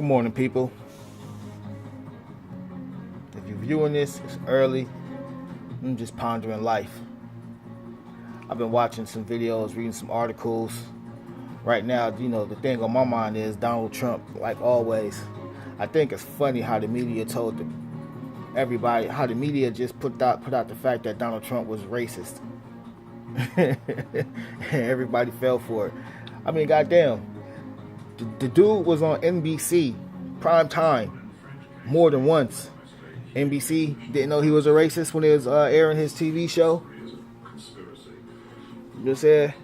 Good morning, people. If you're viewing this, it's early. I'm just pondering life. I've been watching some videos, reading some articles. Right now, the thing on my mind is Donald Trump, like always. I think it's funny how the media told everybody, how the media just put out the fact that Donald Trump was racist. And everybody fell for it. I mean, goddamn. The dude was on NBC, prime time, more than once. NBC didn't know he was a racist when he was airing his TV show. You know what I'm saying?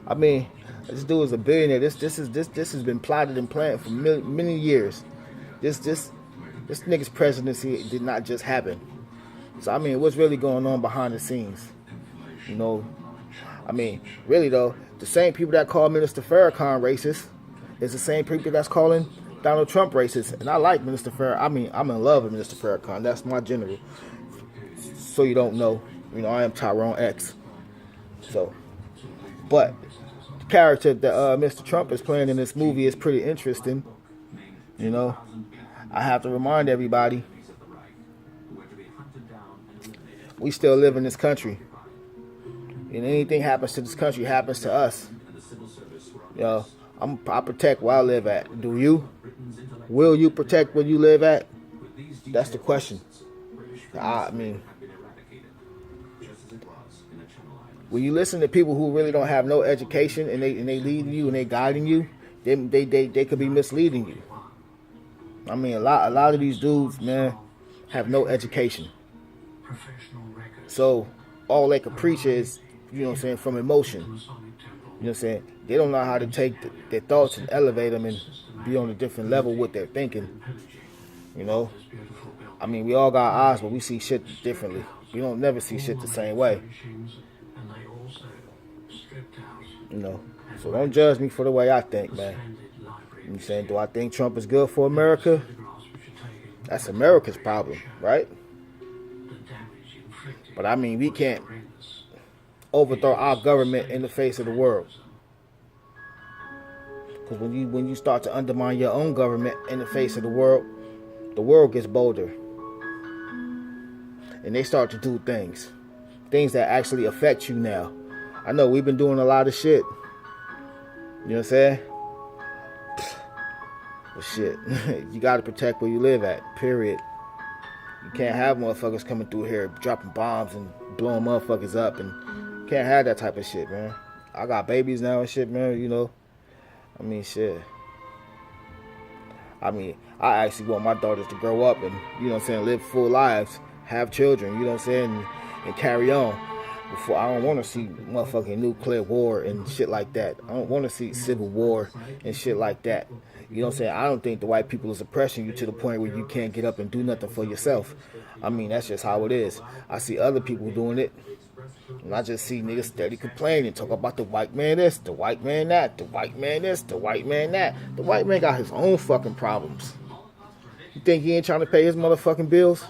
I mean, this dude is a billionaire. This has been plotted and planned for many years. This nigga's presidency did not just happen. So I mean, what's really going on behind the scenes? I mean, really though, the same people that call Minister Farrakhan racist is the same people that's calling Donald Trump racist. And I like Minister Farrakhan. I mean, I'm in love with Minister Farrakhan. That's my general. So you don't know, I am Tyrone X. So, but the character that Mr. Trump is playing in this movie is pretty interesting. I have to remind everybody, we still live in this country. And anything happens to this country happens to us. I protect where I live at. Do you? Will you protect where you live at? That's the question. I mean, when you listen to people who really don't have no education and they leading you and they guiding you, they could be misleading you. I mean, a lot of these dudes, man, have no education. So all they can preach is, from emotion. They don't know how to take their thoughts and elevate them and be on a different level with their thinking. I mean, we all got eyes, but we see shit differently. We don't never see shit the same way. So don't judge me for the way I think, man. Do I think Trump is good for America? That's America's problem, right? But I mean, we can't overthrow our government in the face of the world. Because when you start to undermine your own government in the face of the world gets bolder. And they start to do things that actually affect you now. I know we've been doing a lot of shit. You know what I'm saying? But shit, you gotta protect where you live at, period. You can't have motherfuckers coming through here dropping bombs and blowing motherfuckers up, and you can't have that type of shit, man. I got babies now and shit, man, I mean, shit. I mean, I actually want my daughters to grow up and, live full lives, have children, and carry on. Before, I don't want to see motherfucking nuclear war and shit like that. I don't want to see civil war and shit like that. I don't think the white people is oppressing you to the point where you can't get up and do nothing for yourself. I mean, that's just how it is. I see other people doing it. And I just see niggas steady complaining, talk about the white man this, the white man that, the white man this, the white man that. The white man got his own fucking problems. You think he ain't trying to pay his motherfucking bills?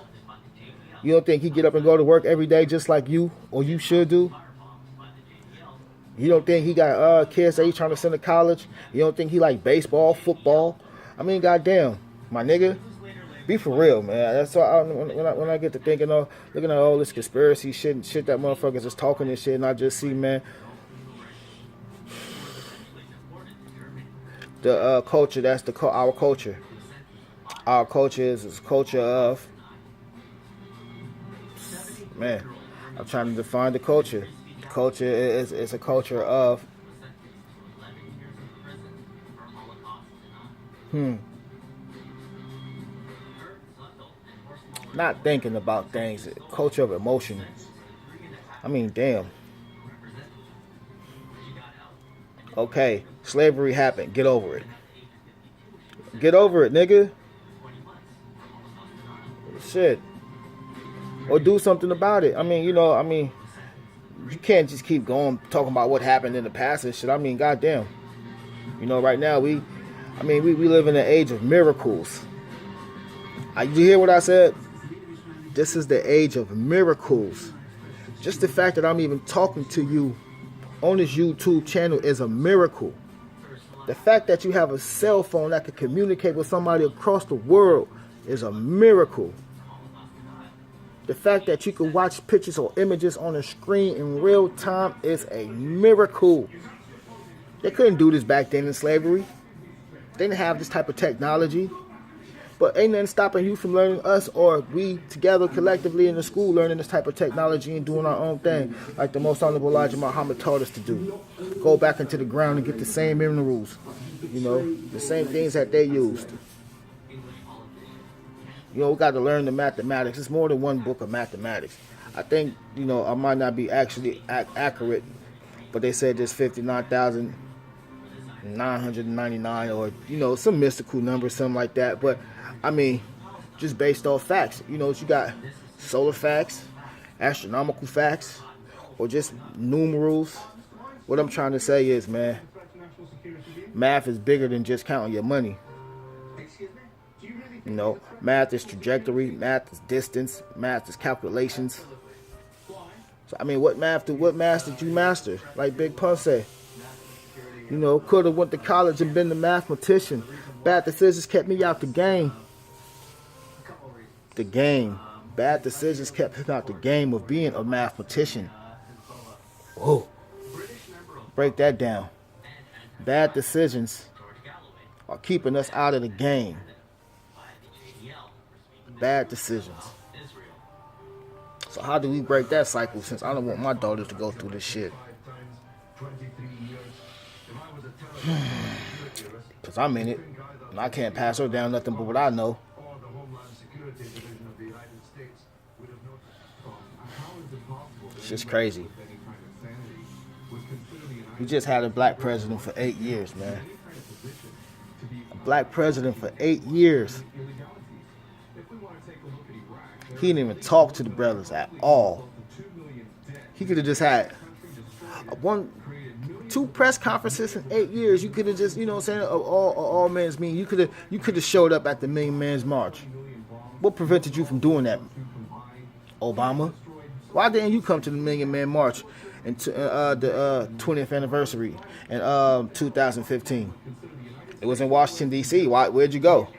You don't think he get up and go to work every day just like you, or you should do? You don't think he got kids that he trying to send to college? You don't think he like baseball, football? I mean, goddamn, my nigga. Be for real, man. That's all. When I get to thinking of looking at all this conspiracy shit and shit that motherfuckers is talking and shit, and I just see, man, the culture. That's our culture. Our culture is a culture of, man. I'm trying to define the culture. The culture is a culture of not thinking about things, culture of emotion. I mean, damn. Okay, slavery happened. Get over it. Get over it, nigga. Shit. Or do something about it. I mean, you can't just keep going talking about what happened in the past and shit. I mean, goddamn. Right now we live in an age of miracles. Did you hear what I said? This is the age of miracles. Just the fact that I'm even talking to you on this YouTube channel is a miracle. The fact that you have a cell phone that can communicate with somebody across the world is a miracle. The fact that you can watch pictures or images on a screen in real time is a miracle. They couldn't do this back then in slavery. They didn't have this type of technology. But ain't nothing stopping you from learning, us or we together collectively in the school, learning this type of technology and doing our own thing, like the most honorable Elijah Muhammad taught us to do. Go back into the ground and get the same minerals, the same things that they used. We got to learn the mathematics. It's more than one book of mathematics. I think, I might not be actually accurate, but they said there's 59,999 or, some mystical number, something like that. But, just based off facts. You got solar facts, astronomical facts, or just numerals. What I'm trying to say is, man, math is bigger than just counting your money. Math is trajectory, math is distance, math is calculations. So, what math did you master? Like Big Pun said. Could have went to college and been a mathematician. Bad decisions kept me out the game. Bad decisions kept me out the game of being a mathematician. Whoa. Break that down. Bad decisions are keeping us out of the game. Bad decisions. So how do we break that cycle, since I don't want my daughters to go through this shit? Because I'm in it, and I can't pass her down nothing but what I know. It's just crazy. We just had a black president for 8 years, man. A black president for 8 years. He didn't even talk to the brothers at all. He could have just had 2 press conferences in 8 years. You could have just, all men's meeting. You could have showed up at the Million Man's March. What prevented you from doing that, Obama? Why didn't you come to the Million Man March in the 20th anniversary in 2015? It was in Washington, D.C. Where'd you go?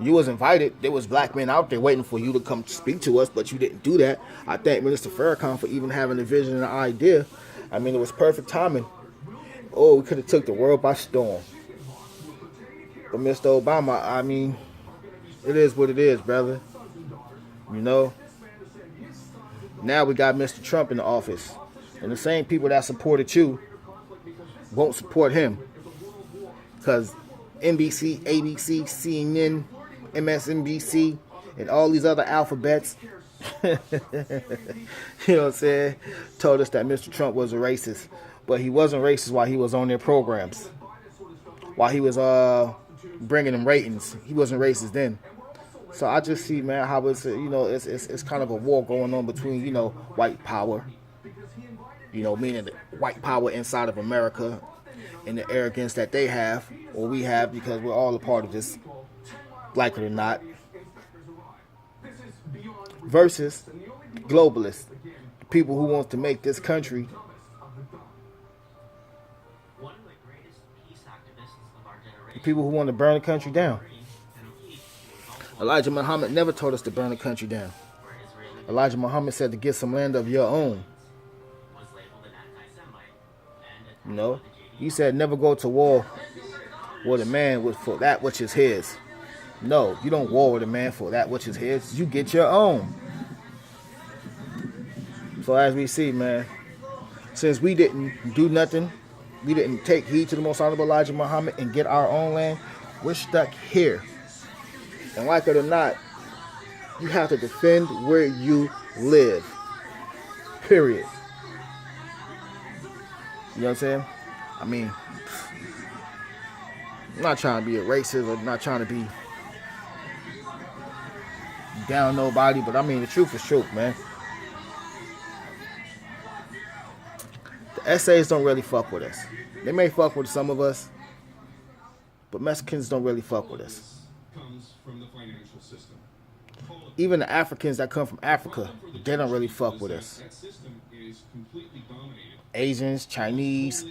You was invited. There was black men out there waiting for you to come speak to us, but you didn't do that. I thank Minister Farrakhan for even having the vision and the idea. It was perfect timing. Oh, we could have took the world by storm. But Mr. Obama, it is what it is, brother. Now we got Mr. Trump in the office. And the same people that supported you won't support him. Because NBC, ABC, CNN, MSNBC, and all these other alphabets, told us that Mr. Trump was a racist. But he wasn't racist while he was on their programs. While he was bringing them ratings. He wasn't racist then. So I just see, man, how it's, it's kind of a war going on between, white power. Meaning the white power inside of America and the arrogance that they have, or we have, because we're all a part of this, like it or not, versus globalists, people who want to make this country people who want to burn the country down. Elijah Muhammad never told us to burn the country down. Elijah Muhammad said to get some land of your own. He said never go to war with a man for that which is his. No, you don't war with a man for that which is his. You get your own. So as we see, man, since we didn't do nothing, we didn't take heed to the most honorable Elijah Muhammad and get our own land, we're stuck here. And like it or not, you have to defend where you live. Period. You know what I'm saying? I'm not trying to be a racist or not trying to be down nobody, but the truth is truth, man. The essays don't really fuck with us. They may fuck with some of us, but Mexicans don't really fuck with us. Even the Africans that come from Africa, they don't really fuck with us. Asians, Chinese,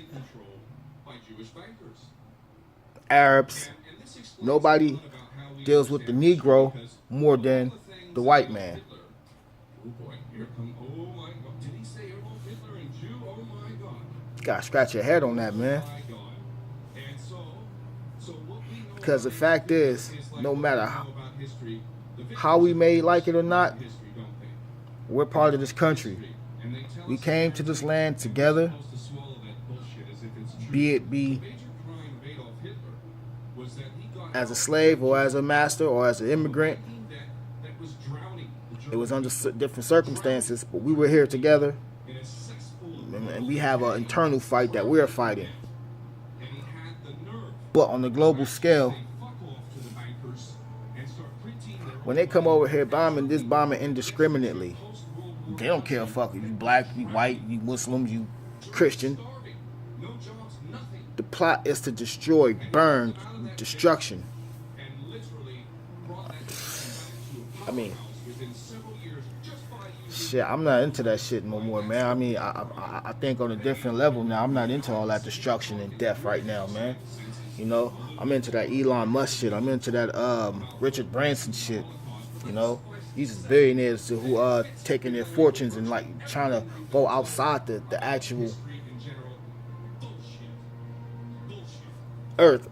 Arabs. Nobody deals with the Negro more than the white man. You gotta scratch your head on that, man. Because the fact is, no matter how we may like it or not, we're part of this country. We came to this land together, be it be as a slave or as a master or as an immigrant. It was under different circumstances, but we were here together, and we have an internal fight that we're fighting. But on the global scale, when they come over here bombing indiscriminately, they don't care fuck if you black, you white, you Muslim, you Christian. The plot is to destroy, burn, destruction. I mean, shit, I'm not into that shit no more, man. I mean, I think on a different level now. I'm not into all that destruction and death right now, man. You know, I'm into that Elon Musk shit. I'm into that Richard Branson shit. You know, these are billionaires who taking their fortunes and like trying to go outside the actual Earth.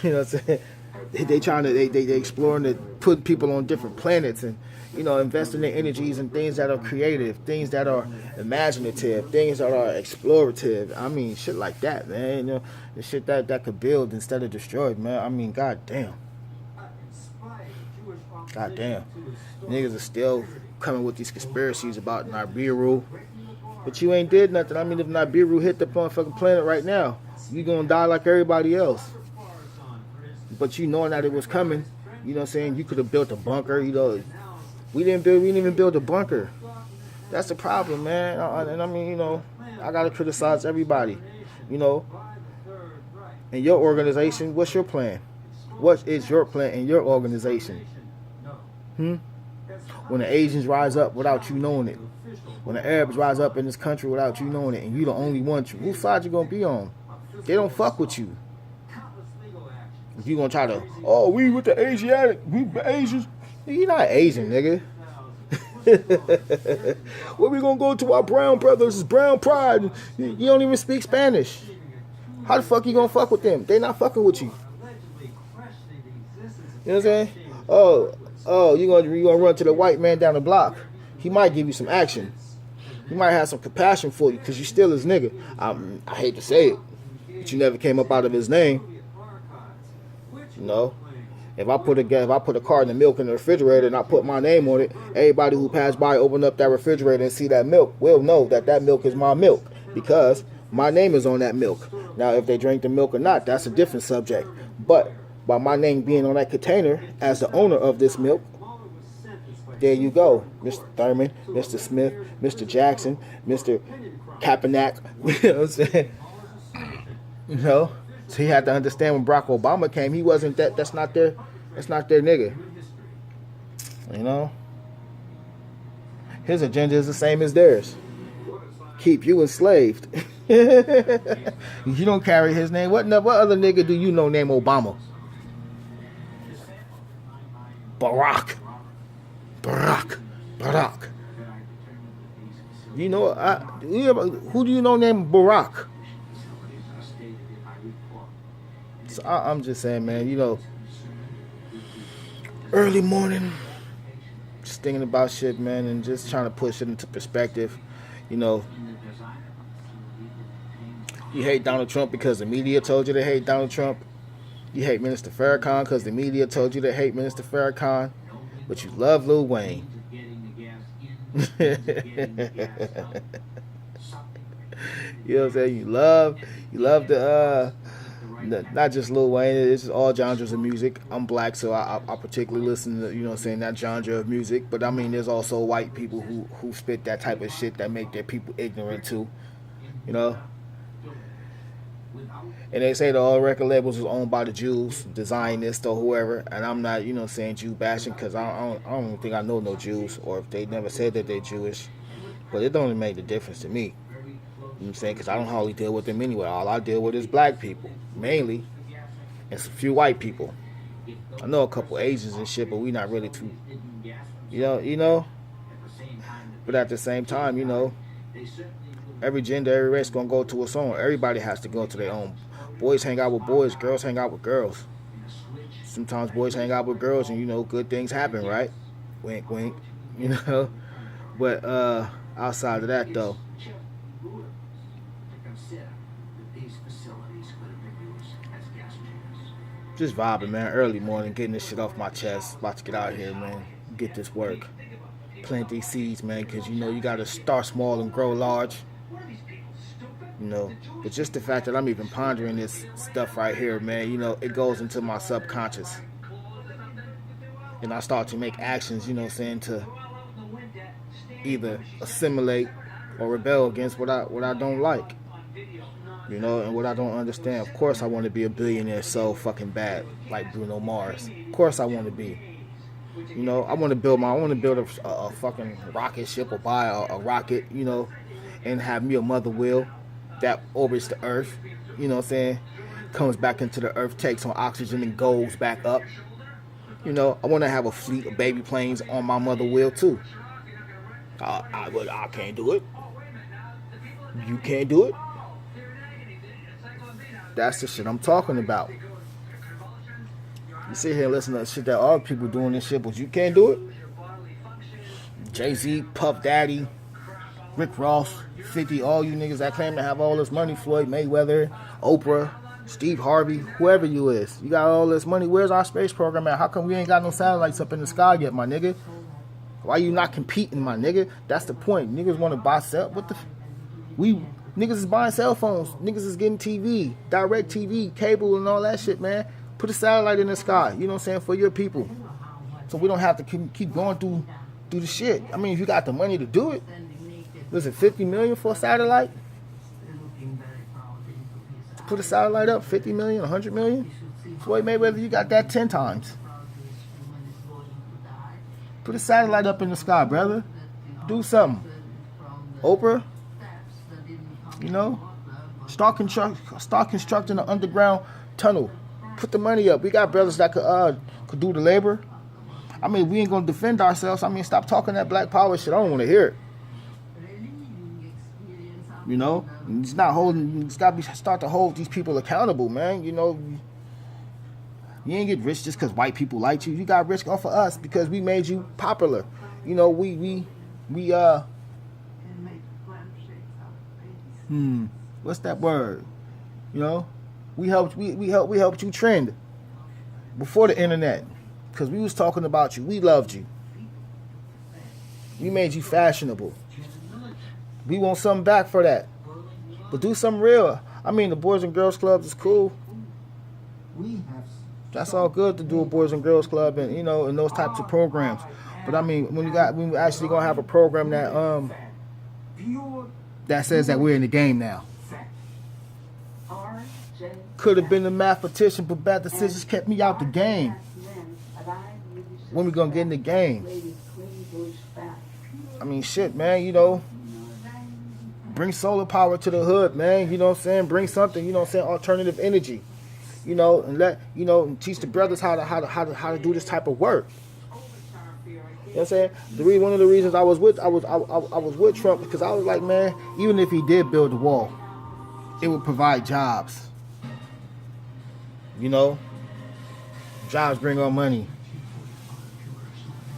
You know what I'm saying? They trying to they exploring to put people on different planets and, you know, investing their energies in things that are creative, things that are imaginative, things that are explorative. I mean, shit like that, man. You know, the shit that could build instead of destroy, man. I mean, goddamn. Goddamn. Niggas are still coming with these conspiracies about Nibiru. But you ain't did nothing. I mean, if Nibiru hit the motherfucking planet right now, you gonna die like everybody else. But you knowing that it was coming, you know what I'm saying? You could have built a bunker, you know. We didn't even build a bunker. That's the problem, man. And I mean, you know, I gotta criticize everybody. You know. In your organization, what's your plan? What is your plan in your organization? When the Asians rise up without you knowing it. When the Arabs rise up in this country without you knowing it, and you the only one, whose side you gonna be on? They don't fuck with you. If you gonna try to, oh, we with the Asiatic, we Asians. You not Asian, nigga. Where we gonna go to our brown brothers? It's brown pride. You don't even speak Spanish. How the fuck you gonna fuck with them? They not fucking with you. You know what I'm saying? Oh, you gonna run to the white man down the block. He might give you some action. He might have some compassion for you because you still his nigga. I hate to say it, but you never came up out of his name. You know, if I put a carton of milk in the refrigerator and I put my name on it, everybody who passed by open up that refrigerator and see that milk will know that milk is my milk because my name is on that milk. Now, if they drink the milk or not, that's a different subject. But by my name being on that container as the owner of this milk, there you go, Mr. Thurman, Mr. Smith, Mr. Jackson, Mr. Kaepernick. You know what I'm saying? You know. So he had to understand when Barack Obama came, he wasn't that. That's not their nigga. You know, his agenda is the same as theirs. Keep you enslaved. You don't carry his name. What other nigga do you know named Obama? Barack. You know, who do you know named Barack? So I'm just saying, man, you know, early morning, just thinking about shit, man, and just trying to push it into perspective. You know, you hate Donald Trump because the media told you to hate Donald Trump. You hate Minister Farrakhan because the media told you to hate Minister Farrakhan. But you love Lil Wayne. You know what I'm saying? You love the not just Lil Wayne, it's just all genres of music. I'm black, so I particularly listen to, you know what I'm saying, that genre of music. But I mean, there's also white people who spit that type of shit that make their people ignorant too. You know? And they say that all record labels is owned by the Jews, the Zionists or whoever. And I'm not, you know, saying Jew bashing because I don't think I know no Jews, or if they never said that they're Jewish. But it don't make the difference to me. You know what I'm saying? Because I don't hardly deal with them anyway. All I deal with is black people, mainly. and some few white people. I know a couple Asians and shit, but we not really too, you know. But at the same time, every gender, every race gonna go to its own. Everybody has to go to their own. Boys hang out with boys, girls hang out with girls. Sometimes boys hang out with girls, and good things happen, right? Wink, wink. But outside of that, though, just vibing, man. Early morning, getting this shit off my chest. About to get out here, man. Get this work. Plant these seeds, man, because you gotta start small and grow large. But just the fact that I'm even pondering this stuff right here, man, it goes into my subconscious. And I start to make actions, to either assimilate or rebel against what I don't like. And what I don't understand. Of course I want to be a billionaire so fucking bad, like Bruno Mars. Of course I want to be. I want to build a fucking rocket ship, or buy a rocket, and have me a mother wheel that orbits the earth, comes back into the earth, takes on oxygen and goes back up. I want to have a fleet of baby planes on my mother wheel too. I can't do it. You can't do it. That's the shit I'm talking about. You sit here and listen to shit that other people doing this shit, but you can't do it. Jay-Z, Puff Daddy, Rick Ross, 50, all you niggas that claim to have all this money, Floyd Mayweather, Oprah, Steve Harvey, whoever you is. You got all this money. Where's our space program at? How come we ain't got no satellites up in the sky yet, my nigga? Why you not competing, my nigga? That's the point. Niggas want to buy niggas is buying cell phones. Niggas is getting TV, direct TV, cable, and all that shit, man. Put a satellite in the sky, for your people. So we don't have to keep going through the shit. I mean, if you got the money to do it, was it $50 million for a satellite? Put a satellite up, $50 million, $100 million? Floyd Mayweather, you got that 10 times. Put a satellite up in the sky, brother. Do something. Oprah, start constructing an underground tunnel. Put the money up. We got brothers that could do the labor. I mean, we ain't gonna defend ourselves. I mean, stop talking that black power shit. I don't want to hear it. It's not holding. It's got to start to hold these people accountable, man. You ain't get rich just because white people liked you. You got rich off of us because we made you popular. What's that word? We helped you trend before the internet because we was talking about you. We loved you. We made you fashionable. We want something back for that. But do something real. I mean, the Boys and Girls Club is cool. That's all good to do a Boys and Girls Club and and those types of programs. But I mean, when we actually gonna have a program that says that we're in the game now. Could have been a mathematician, but bad decisions kept me out the game. When we gonna get in the game? I mean, shit, man. Bring solar power to the hood, man. Bring something. Alternative energy. And let and teach the brothers how to do this type of work. One of the reasons I was with Trump because I was like, man, even if he did build the wall, it would provide jobs. Jobs bring on money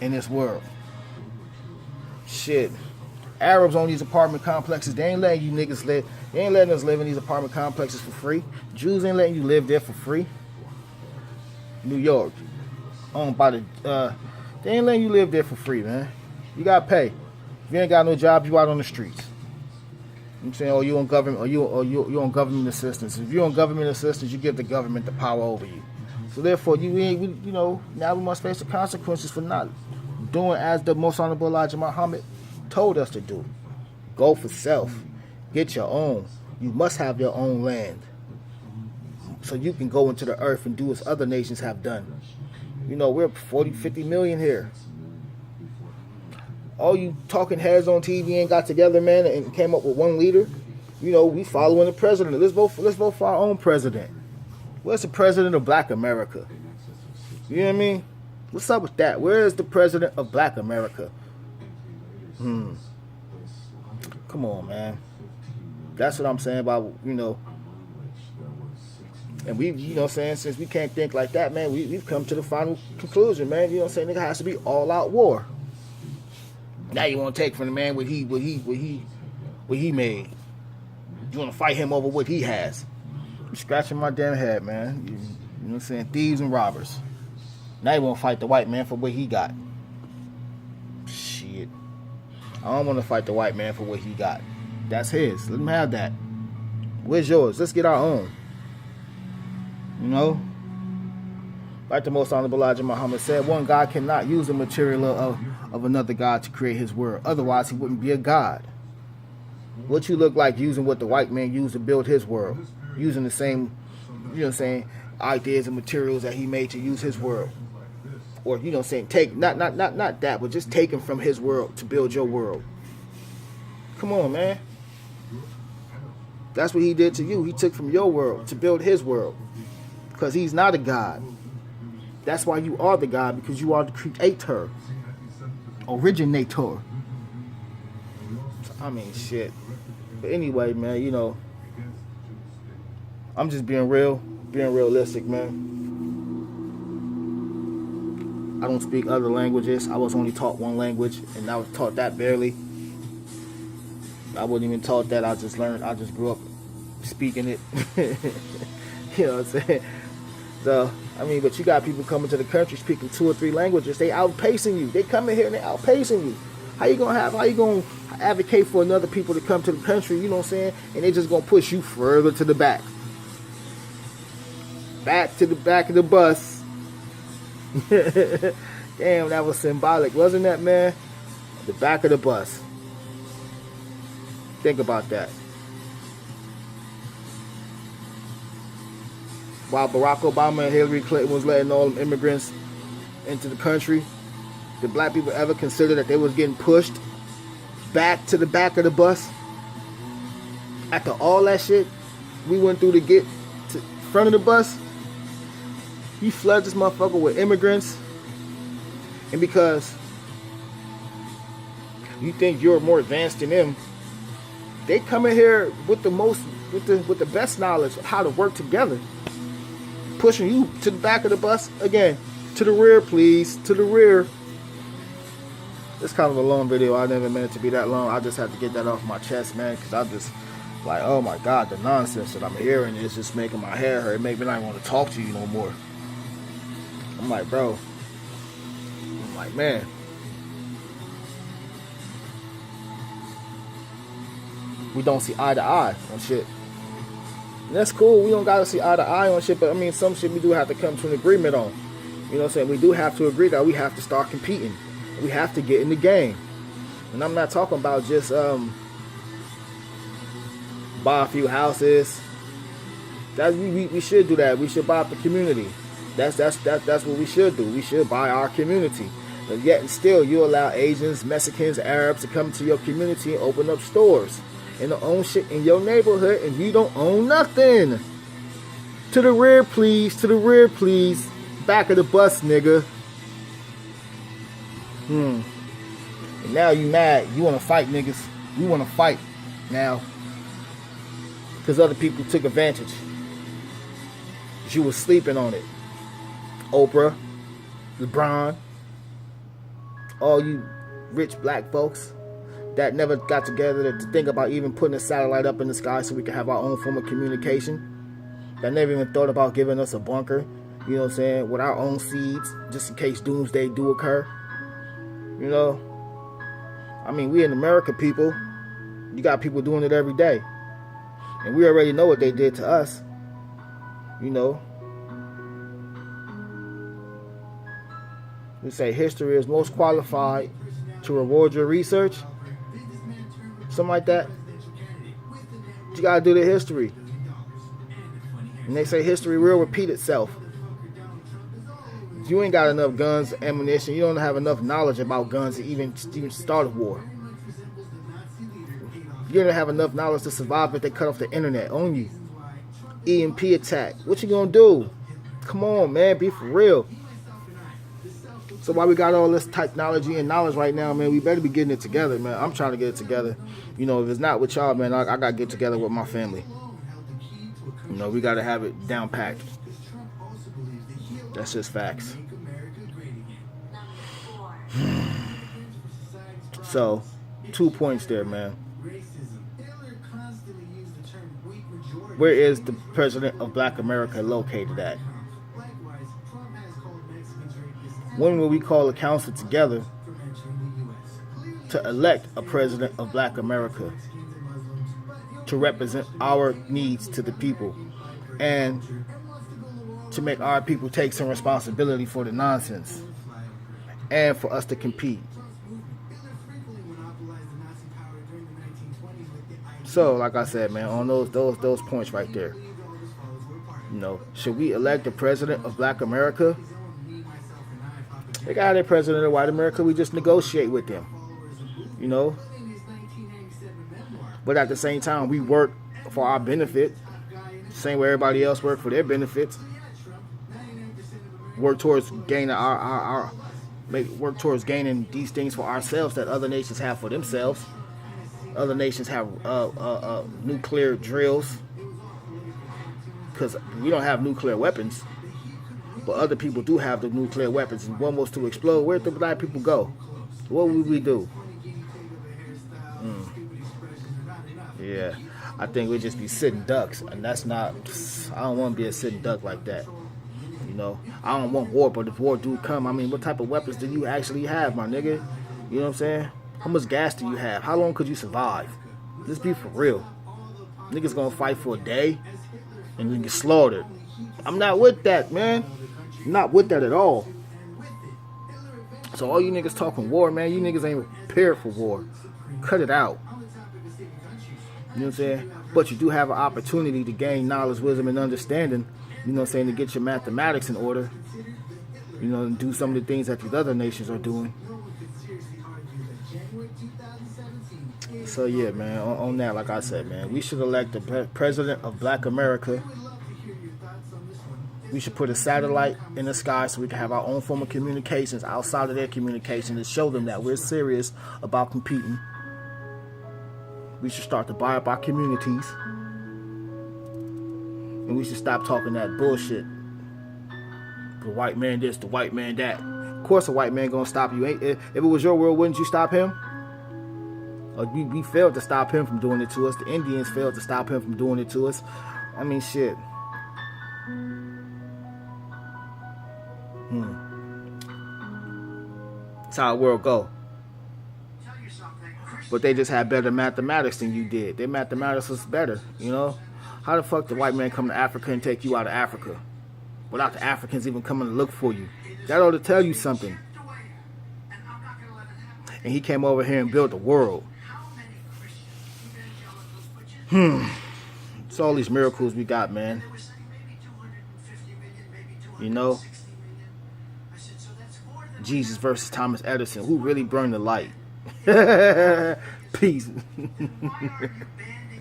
in this world. Shit. Arabs own these apartment complexes. They ain't letting you niggas live. They ain't letting us live in these apartment complexes for free. Jews ain't letting you live there for free. New York, owned by they ain't letting you live there for free, man. You gotta pay. If you ain't got no job, you out on the streets. I'm saying, you on government, you on government assistance. If you're on government assistance, you give the government the power over you. So therefore, now we must face the consequences for not doing as the Most Honorable Elijah Muhammad told us to do. Go for self. Get your own. You must have your own land. So you can go into the earth and do as other nations have done. We're 40, 50 million here. All you talking heads on TV ain't got together, man, and came up with one leader. We following the president. Let's vote for our own president. Where's the president of Black America? You know what I mean? What's up with that? Where is the president of Black America? Come on, man. That's what I'm saying about, you know. And we, you know what I'm saying, since we can't think like that, man, we've come to the final conclusion, man. You know what I'm saying? It has to be all out war. Now you want to take from the man what he made. You want to fight him over what he has. I'm scratching my damn head, man. You know what I'm saying? Thieves and robbers. Now you want to fight the white man for what he got. Shit. I don't want to fight the white man for what he got. That's his. Let him have that. Where's yours? Let's get our own. You know? Like the most honorable Elijah Muhammad said, one God cannot use the material of another God to create his world. Otherwise, he wouldn't be a God. What you look like using what the white man used to build his world. Using the same, you know what I'm saying, ideas and materials that he made to use his world. Or, you know what I'm saying, take, not that, but just taking from his world to build your world. Come on, man. That's what he did to you. He took from your world to build his world. Because he's not a God. That's why you are the God, because you are the creator. Originator. I mean, shit. But anyway, man, you know, I'm just being realistic, man. I don't speak other languages. I was only taught one language, and I was taught that barely. I wasn't even taught that. I just grew up speaking it. You know what I'm saying? So, I mean, but you got people coming to the country speaking 2 or 3 languages. They outpacing you. They come in here and they outpacing you. How you gonna advocate for another people to come to the country, you know what I'm saying? And they just gonna push you further to the back. Back to the back of the bus. Damn, that was symbolic, wasn't that, man? The back of the bus. Think about that. While Barack Obama and Hillary Clinton was letting all them immigrants into the country, did black people ever consider that they was getting pushed back to the back of the bus? After all that shit we went through to get to front of the bus, you flood this motherfucker with immigrants, and because you think you're more advanced than them, they come in here with the best knowledge of how to work together, pushing you to the back of the bus again. To the rear, please. To the rear. It's kind of a long video. I never meant it to be that long. I just had to get that off my chest, man, because I just like, oh my God, the nonsense that I'm hearing is just making my hair hurt. It makes me not want to talk to you no more. I'm like, bro. I'm like, man. We don't see eye to eye on shit. And that's cool. We don't got to see eye to eye on shit, but I mean, some shit we do have to come to an agreement on. You know what I'm saying? We do have to agree that we have to start competing. We have to get in the game. And I'm not talking about just buy a few houses. That we should do that. We should buy up the community. That's what we should do. We should buy our community. But yet and still, you allow Asians, Mexicans, Arabs to come to your community and open up stores and to own shit in your neighborhood, and you don't own nothing. To the rear, please. To the rear, please. Back of the bus, nigga. And now you mad. You want to fight, niggas. You want to fight now because other people took advantage. You was sleeping on it. Oprah, LeBron, all you rich black folks that never got together to think about even putting a satellite up in the sky so we can have our own form of communication. That never even thought about giving us a bunker, you know what I'm saying, with our own seeds, just in case doomsday do occur. You know, I mean, we in America, people. You got people doing it every day. And we already know what they did to us. You know. We say history is most qualified to reward your research. Something like that. You gotta do the history. And they say history will repeat itself. You ain't got enough guns, ammunition. You don't have enough knowledge about guns to even start a war. You don't have enough knowledge to survive if they cut off the internet on you. EMP attack. What you gonna do? Come on, man, be for real. So while we got all this technology and knowledge right now, man, we better be getting it together, man. I'm trying to get it together. You know, if it's not with y'all, man, I got to get together with my family. You know, we got to have it down packed. That's just facts. So, 2 points there, man. Where is the president of Black America located at? When will we call a council together to elect a president of Black America to represent our needs to the people and to make our people take some responsibility for the nonsense and for us to compete? So, like I said, man, on those points right there, you know, should we elect a president of Black America? They got their president of white America. We just negotiate with them, you know. But at the same time, we work for our benefit, same way everybody else work for their benefits. Work towards gaining work towards gaining these things for ourselves that other nations have for themselves. Other nations have nuclear drills because we don't have nuclear weapons. But other people do have the nuclear weapons, and one was to explode. Where'd the Black people go? What would we do? Yeah, I think we'd just be sitting ducks, and that's not. I don't want to be a sitting duck like that. You know, I don't want war, but if war do come, I mean, what type of weapons do you actually have, my nigga? You know what I'm saying? How much gas do you have? How long could you survive? Let's be for real. Niggas gonna fight for a day, and you get slaughtered. I'm not with that, man. Not with that at all. So all you niggas talking war, man, you niggas ain't prepared for war. Cut it out. You know what I'm saying? But you do have an opportunity to gain knowledge, wisdom, and understanding, you know what I'm saying, to get your mathematics in order, you know, and do some of the things that these other nations are doing. So yeah, man, on that, like I said, man, we should elect the president of Black America. We should put a satellite in the sky so we can have our own form of communications outside of their communication to show them that we're serious about competing. We should start to buy up our communities. And we should stop talking that bullshit. The white man this, the white man that. Of course a white man gonna stop you. If it was your world, wouldn't you stop him? We failed to stop him from doing it to us. The Indians failed to stop him from doing it to us. I mean, shit. That's how the world go. But they just had better mathematics than you did. Their mathematics was better, you know? How the fuck the white man come to Africa and take you out of Africa without the Africans even coming to look for you? That ought to tell you something. And he came over here and built the world. It's all these miracles we got, man. You know? Jesus versus Thomas Edison. Who really burned the light? Peace.